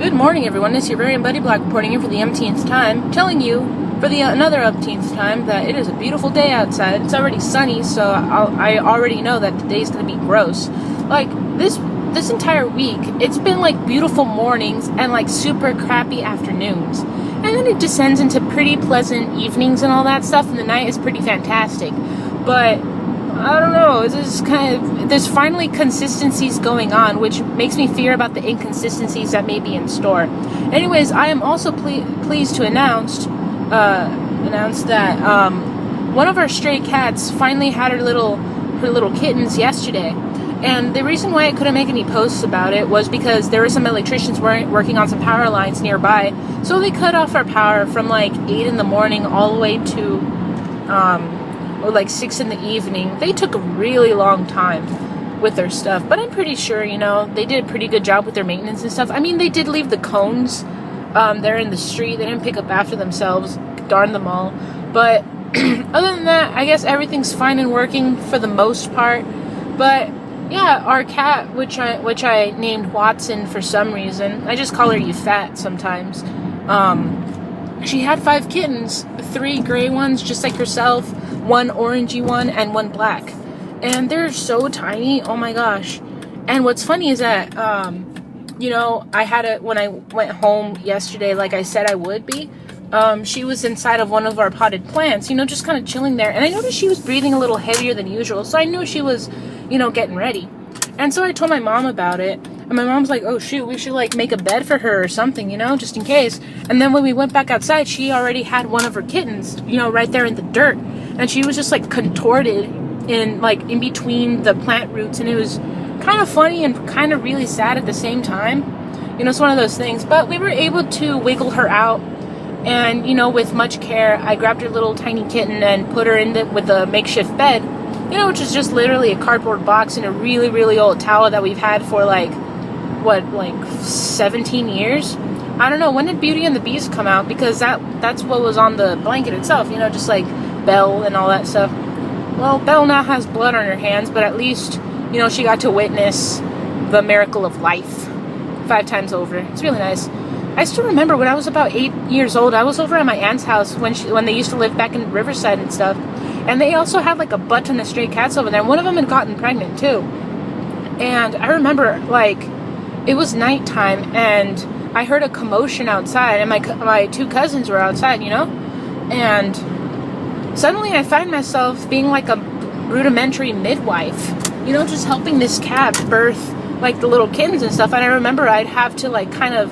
Good morning, everyone. It's your very own Buddy Block reporting here for the umpteenth time, telling you for the another umpteenth time that it is a beautiful day outside. It's already sunny, so I already know that the day's going to be gross. Like, this entire week, it's been like beautiful mornings and like super crappy afternoons. And then it descends into pretty pleasant evenings and all that stuff, and the night is pretty fantastic. But I don't know, there's finally consistencies going on, which makes me fear about the inconsistencies that may be in store. Anyways, I am also pleased to announce that one of our stray cats finally had her little kittens yesterday. And the reason why I couldn't make any posts about it was because there were some electricians working on some power lines nearby, so they cut off our power from like 8 in the morning all the way to or like 6 in the evening. They took a really long time with their stuff, but I'm pretty sure, they did a pretty good job with their maintenance and stuff. I mean, they did leave the cones there in the street. They didn't pick up after themselves, darn them all. But other than that, I guess everything's fine and working for the most part. But yeah, our cat, which I named Watson for some reason. I just call her You Fat sometimes. She had 5 kittens, 3 gray ones just like herself, 1 orangey one, and 1 black. And they're so tiny, oh my gosh. And what's funny is that, when I went home yesterday, like I said I would be, she was inside of one of our potted plants, just kind of chilling there. And I noticed she was breathing a little heavier than usual, so I knew she was, getting ready. And so I told my mom about it. And my mom's like, oh shoot, we should like make a bed for her or something, just in case. And then when we went back outside, she already had one of her kittens, right there in the dirt. And she was just like contorted in between the plant roots. And it was kind of funny and kind of really sad at the same time. It's one of those things. But we were able to wiggle her out. And, with much care, I grabbed her little tiny kitten and put her with a makeshift bed, which is just literally a cardboard box and a really, really old towel that we've had for 17 years? I don't know, when did Beauty and the Beast come out? Because that's what was on the blanket itself, just like Belle and all that stuff. Well, Belle now has blood on her hands, but at least, she got to witness the miracle of life 5 times over. It's really nice. I still remember when I was about 8 years old, I was over at my aunt's house when they used to live back in Riverside and stuff. And they also had like a butt ton of stray cats over there. One of them had gotten pregnant too. And I remember it was nighttime and I heard a commotion outside, and my 2 cousins were outside, and suddenly I find myself being like a rudimentary midwife, just helping this cat birth like the little kittens and stuff. And I remember I'd have to like kind of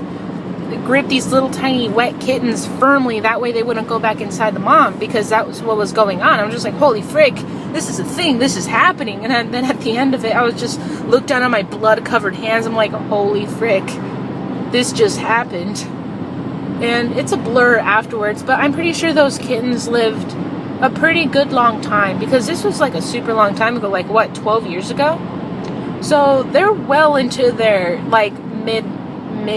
grip these little tiny wet kittens firmly, that way they wouldn't go back inside the mom, because that was what was going on. I was just like, holy frick, this is a thing, this is happening. And then at the end of it, I was just looked down on my blood covered hands. I'm like, holy frick, this just happened. And it's a blur afterwards, but I'm pretty sure those kittens lived a pretty good long time, because this was like a super long time ago, 12 years ago? So they're well into their mid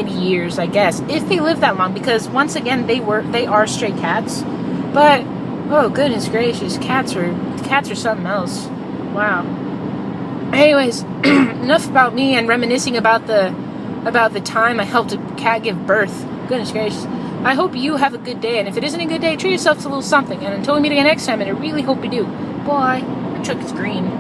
years, I guess, if they live that long, because once again they are stray cats. But oh goodness gracious, cats are something else. Wow. Anyways, enough about me and reminiscing about the time I helped a cat give birth. Goodness gracious. I hope you have a good day, and if it isn't a good day, treat yourself to a little something. And until we meet again next time, and I really hope you do. Bye. My truck is green.